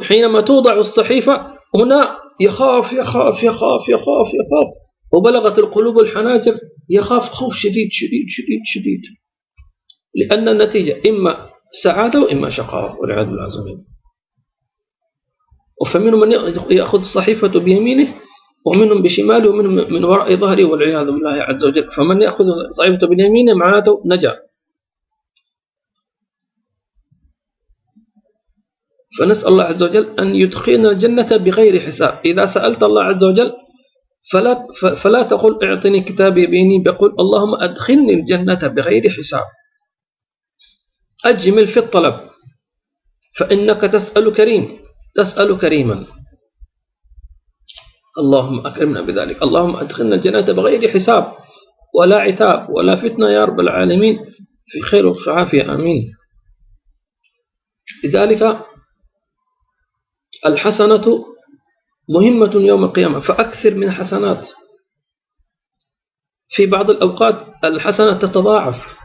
حينما توضع الصحيفة هنا يخاف يخاف يخاف يخاف يخاف، وبلغت القلوب الحناجر، يخاف خوف شديد شديد شديد شديد، لأن النتيجة إما سعادة وإما شقاوة والعياذ بالله عز وجل. وفمنهم من يأخذ الصحيفة بيمينه، ومنهم بشماله، ومنهم من وراء ظهره والعياذ بالله عز وجل. فمن يأخذ الصحيفة بيمينه معناته نجا. فنسأل الله عز وجل أن يدخلنا الجنة بغير حساب. إذا سألت الله عز وجل فلا تقل اعطني كتابي بيني، بقول اللهم أدخلني الجنة بغير حساب. أجمل في الطلب، فإنك تسأل كريم، تسأل كريما. اللهم أكرمنا بذلك. اللهم أدخلنا الجنة بغير حساب ولا عتاب ولا فتنة يا رب العالمين، في خير وفي عافية، آمين. لذلك الحسنة مهمة يوم القيامة، فأكثر من الحسنات. في بعض الأوقات الحسنة تتضاعف،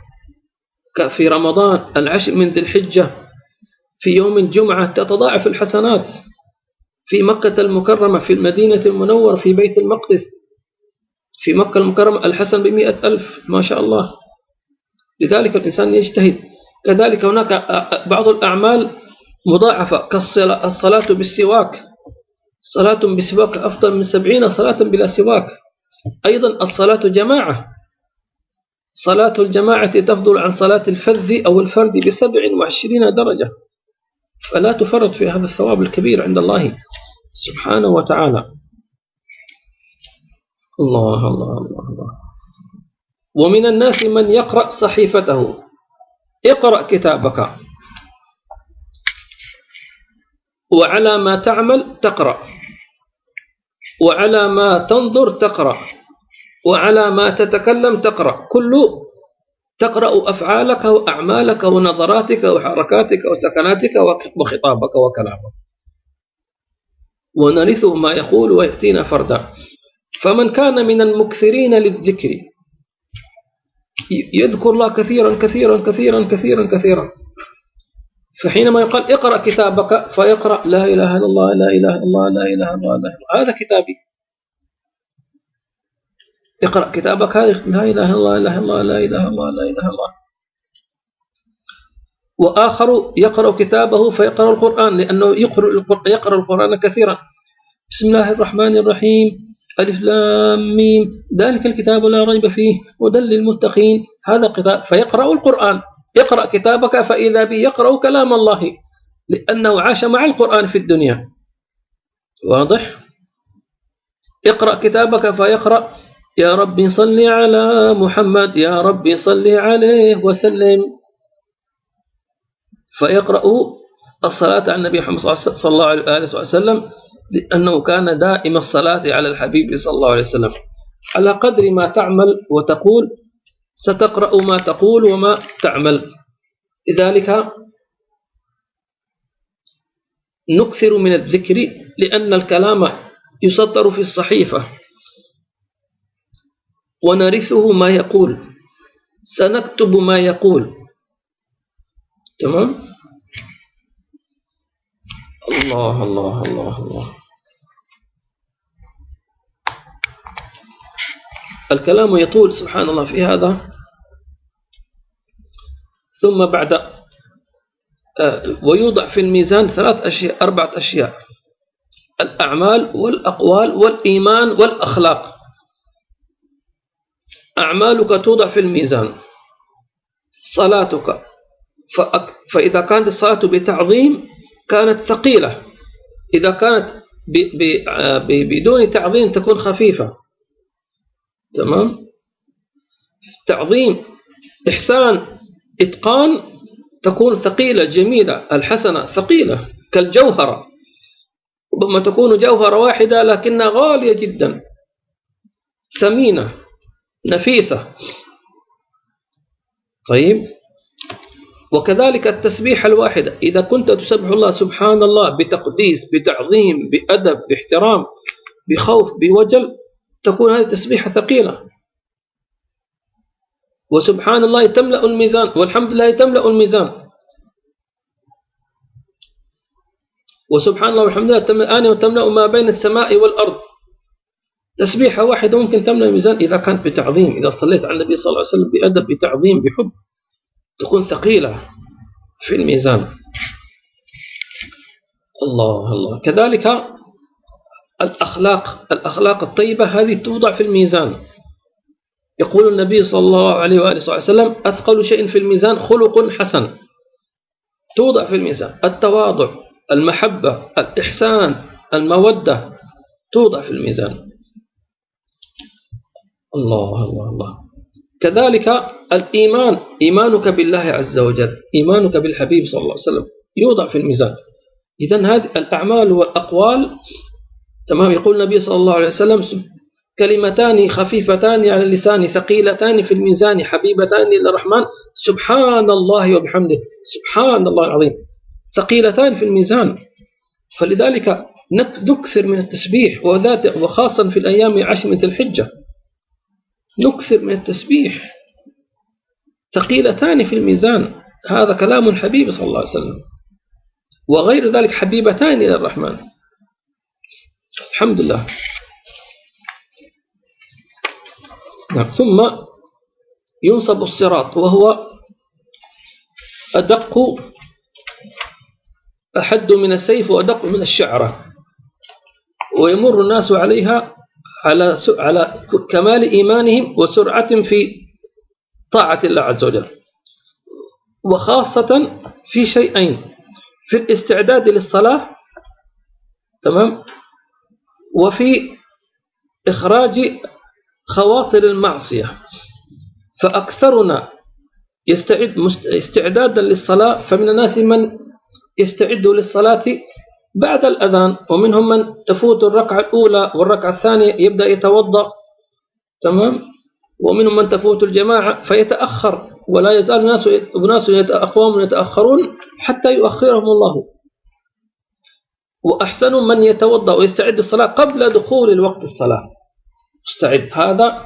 في رمضان، العشر من ذي الحجة، في يوم الجمعة تتضاعف الحسنات، في مكة المكرمة، في المدينة المنورة، في بيت المقدس، في مكة المكرمة الحسن ب100,000 ما شاء الله. لذلك الإنسان يجتهد. كذلك هناك بعض الأعمال مضاعفة كالصلاة بالسواك، صلاة بالسواك أفضل من 70 صلاة بلا سواك. أيضا الصلاة جماعة، صلاة الجماعة تفضل عن صلاة الفذ أو الفرد ب27 درجة، فلا تفرط في هذا الثواب الكبير عند الله سبحانه وتعالى. الله الله الله الله. ومن الناس من يقرأ صحيفته. اقرأ كتابك، وعلى ما تعمل تقرأ، وعلى ما تنظر تقرأ، وعلى ما تتكلم تقرأ. تقرأ أفعالك وأعمالك ونظراتك وحركاتك وسكناتك وخطابك وكلامك، ونرثه ما يقول ويأتينا فردا. فمن كان من المكثرين للذكر يذكر الله كثيرا كثيرا كثيرا كثيرا كثيرا، فحينما يقال اقرأ كتابك فيقرأ لا إله إلا الله لا إله إلا الله لا إله إلا الله، هذا كتابي. اقرأ كتابك هذه لا إله إلا الله، لا إله إلا الله، لا إله إلا الله، لا إله إلا الله. وآخر يقرأ كتابه فيقرأ القرآن، لأنه يقرأ القرآن كثيرا. بسم الله الرحمن الرحيم، ألف لام ميم، ذلك الكتاب لا ريب فيه هدى للمتقين، هذا كتاب فيقرأ القرآن. اقرأ كتابك فإذا به يقرأ كلام الله، لأنه عاش مع القرآن في الدنيا. واضح؟ اقرأ كتابك فيقرأ يا ربي صل على محمد، يا ربي صل عليه وسلم، فيقرأ الصلاة على النبي محمد صلى الله عليه وسلم، لأنه كان دائم الصلاة على الحبيب صلى الله عليه وسلم. على قدر ما تعمل وتقول ستقرأ ما تقول وما تعمل. لذلك نكثر من الذكر، لأن الكلام يسطر في الصحيفة ونرثه ما يقول، سنكتب ما يقول. تمام؟ الله الله الله الله. الكلام يطول سبحان الله في هذا. ثم بعد ويوضع في الميزان 4 أشياء: الأعمال والأقوال والإيمان والأخلاق. أعمالك توضع في الميزان، صلاتك فإذا كانت الصلاة بتعظيم كانت ثقيلة، إذا كانت بدون تعظيم تكون خفيفة. تمام؟ تعظيم، إحسان، إتقان تكون ثقيلة جميلة. الحسنة ثقيلة كالجوهرة، ربما تكون جوهرة واحدة لكنها غالية جدا، ثمينة نفيسة. طيب، وكذلك التسبيحة الواحدة، إذا كنت تسبح الله سبحان الله بتقديس، بتعظيم، بأدب، باحترام، بخوف، بوجل، تكون هذه التسبيحة ثقيلة. وسبحان الله تملأ الميزان، والحمد لله تملأ الميزان، وسبحان الله والحمد لله تملأان وتملأ ما بين السماء والأرض. تسبيحة واحدة ممكن تملأ الميزان إذا كانت بتعظيم، إذا صليت على النبي صلى الله عليه وسلم بأدب، بتعظيم، بحب، تكون ثقيلة في الميزان. الله الله. كذلك الأخلاق الطيبة هذه توضع في الميزان. يقول النبي صلى الله عليه وآله وسلم: أثقل شيء في الميزان خلق حسن. توضع في الميزان. التواضع، المحبة، الإحسان، المودة توضع في الميزان. الله الله الله. كذلك الإيمان، إيمانك بالله عز وجل، إيمانك بالحبيب صلى الله عليه وسلم يوضع في الميزان. إذن هذه الأعمال والأقوال. تمام. يقول النبي صلى الله عليه وسلم: كلمتان خفيفتان على اللسان ثقيلتان في الميزان حبيبتان للرحمن، سبحان الله وبحمده، سبحان الله العظيم، ثقيلتان في الميزان. فلذلك نكثر من التسبيح، وخاصة في الأيام 10 من ذي الحجة نكثر من التسبيح، ثقيلتان في الميزان. هذا كلام الحبيب صلى الله عليه وسلم. وغير ذلك حبيبتان للرحمن. الحمد لله. ثم ينصب الصراط، وهو أحد من السيف وأدق من الشعرة، ويمر الناس عليها على كمال إيمانهم وسرعة في طاعة الله عز وجل، وخاصة في شيئين: في الاستعداد للصلاة، تمام، وفي إخراج خواطر المعصية. فأكثرنا يستعد استعدادا للصلاة، فمن الناس من يستعد للصلاة بعد الأذان، ومنهم من تفوت الركعة الأولى والركعة الثانية يبدأ يتوضأ، تمام، ومنهم من تفوت الجماعة فيتأخر، ولا يزال الناس أقوام يتأخرون حتى يؤخرهم الله. وأحسن من يتوضأ ويستعد الصلاة قبل دخول الوقت الصلاة، استعد. هذا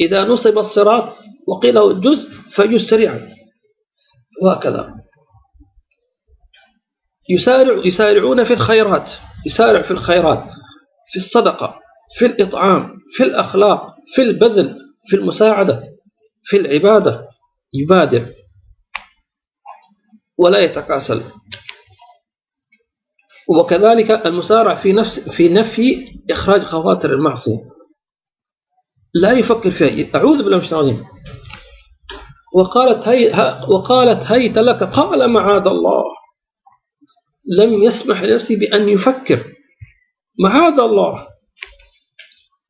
إذا نصب الصراط وقيل له جزء فيسرع، وهكذا يسارعون في الخيرات، يسارع في الخيرات، في الصدقة، في الإطعام، في الأخلاق، في البذل، في المساعدة، في العبادة، يبادر ولا يتكاسل. وكذلك المسارع في نفي إخراج خواطر المعصية، لا يفكر فيها. أعوذ بالله من الشيطان الرجيم. وقالت هيت لك، قال معاذ الله، لم يسمح لنفسه بأن يفكر، معاذ الله.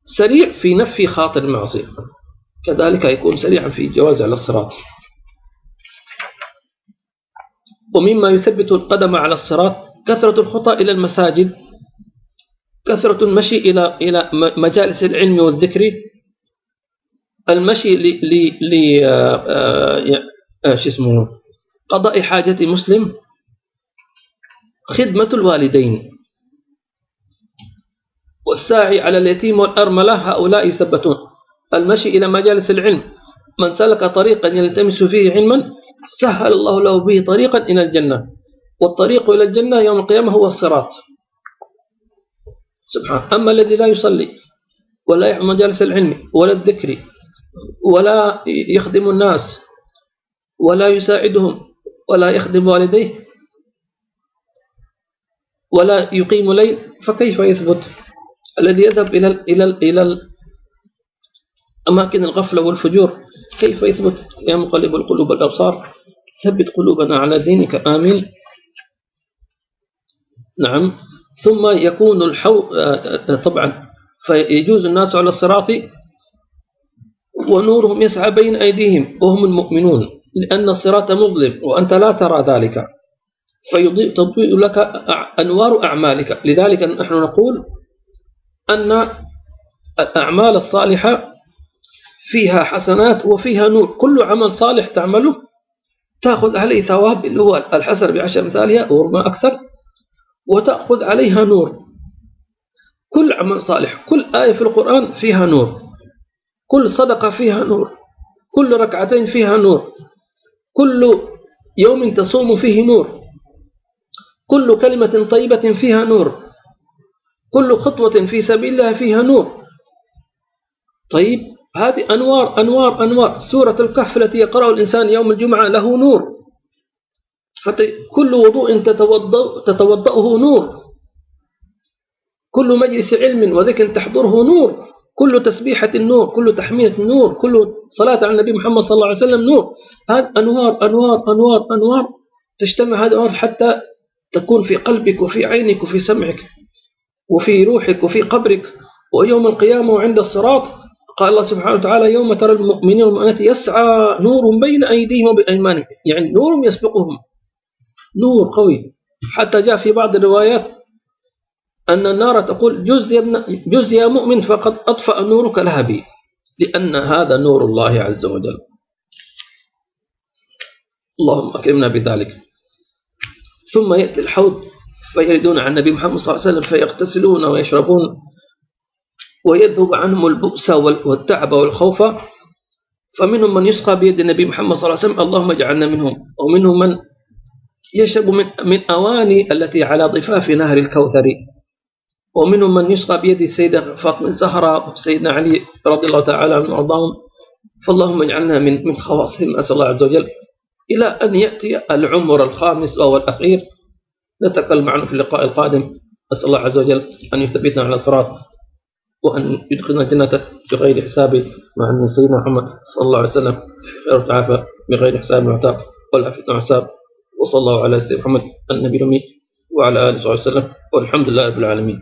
سريع في نفي خاطر المعصية، كذلك يكون سريعا في الجواز على الصراط. ومما يثبت القدم على الصراط كثرة الخطى إلى المساجد، كثرة المشي إلى مجالس العلم والذكر، المشي قضاء حاجة مسلم، خدمة الوالدين، والساعي على اليتيم والأرملة، هؤلاء يثبتون. المشي إلى مجالس العلم، من سلك طريقا يلتمس فيه علما سهل الله له به طريقا إلى الجنة، والطريق إلى الجنة يوم القيامة هو الصراط. سبحان. أما الذي لا يصلي ولا يحضر مجالس العلم ولا الذكر ولا يخدم الناس ولا يساعدهم ولا يخدم والديه ولا يقيم ليل، فكيف يثبت؟ الذي يذهب إلى أماكن الغفلة والفجور كيف يثبت؟ يا مقلب القلوب والأبصار ثبت قلوبنا على دينك، آمين. نعم. ثم يكون طبعا فيجوز الناس على الصراط ونورهم يسعى بين أيديهم وهم المؤمنون، لأن الصراط مظلم وأنت لا ترى ذلك، تضيء لك أنوار أعمالك. لذلك نحن نقول أن الأعمال الصالحة فيها حسنات وفيها نور. كل عمل صالح تعمله تأخذ عليه ثواب اللي هو الحسن بعشر أمثالها وربما أكثر، وتأخذ عليها نور. كل عمل صالح، كل آية في القرآن فيها نور، كل صدقة فيها نور، كل ركعتين فيها نور، كل يوم تصوم فيه نور، كل كلمة طيبة فيها نور، كل خطوة في سبيل الله فيها نور. طيب، هذه أنوار أنوار أنوار. سورة الكهف التي يقرأه الإنسان يوم الجمعة له نور، كل وضوء تتوضأه نور، كل مجلس علم وذكر تحضره نور، كل تسبيحة نور، كل تحميد نور، كل صلاة على النبي محمد صلى الله عليه وسلم نور. هذه أنوار أنوار أنوار أنوار تجتمع هذه الأنوار حتى تكون في قلبك وفي عينك وفي سمعك وفي روحك وفي قبرك. ويوم القيامة وعند الصراط قال الله سبحانه وتعالى: يوم ترى المؤمنين والمؤمنات يسعى نور بين أيديهم وبأيمانهم، يعني نور يسبقهم، نور قوي. حتى جاء في بعض الروايات أن النار تقول: جز يا مؤمن فقد أطفأ نورك لهبي، لأن هذا نور الله عز وجل. اللهم أكرمنا بذلك. ثم يأتي الحوض فيردون عن النبي محمد صلى الله عليه وسلم فيغتسلون ويشربون ويذهب عنهم البؤس والتعب والخوف. فمنهم من يسقى بيد النبي محمد صلى الله عليه وسلم، اللهم اجعلنا منهم. ومنهم من يشرب من أواني التي على ضفاف نهر الكوثر. ومنهم من يسقى بيد السيدة فاطمة الزهراء وسيدنا علي رضي الله تعالى عنهم وارضاهم. فاللهم اجعلنا من خواصهم، أسأل الله عز وجل إلى أن يأتي العمر الخامس وهو الأخير نتكلم عنه في اللقاء القادم. أسأل الله عز وجل أن يثبتنا على الصراط وأن يدخلنا الجنة بغير حساب مع أن سيدنا محمد صلى الله عليه وسلم في خير وعافية بغير حساب وعتاب ولا فتنة وحساب. وصلى الله على سيدنا محمد النبي الأمي وعلى آله وصحبه وسلم، والحمد لله رب العالمين.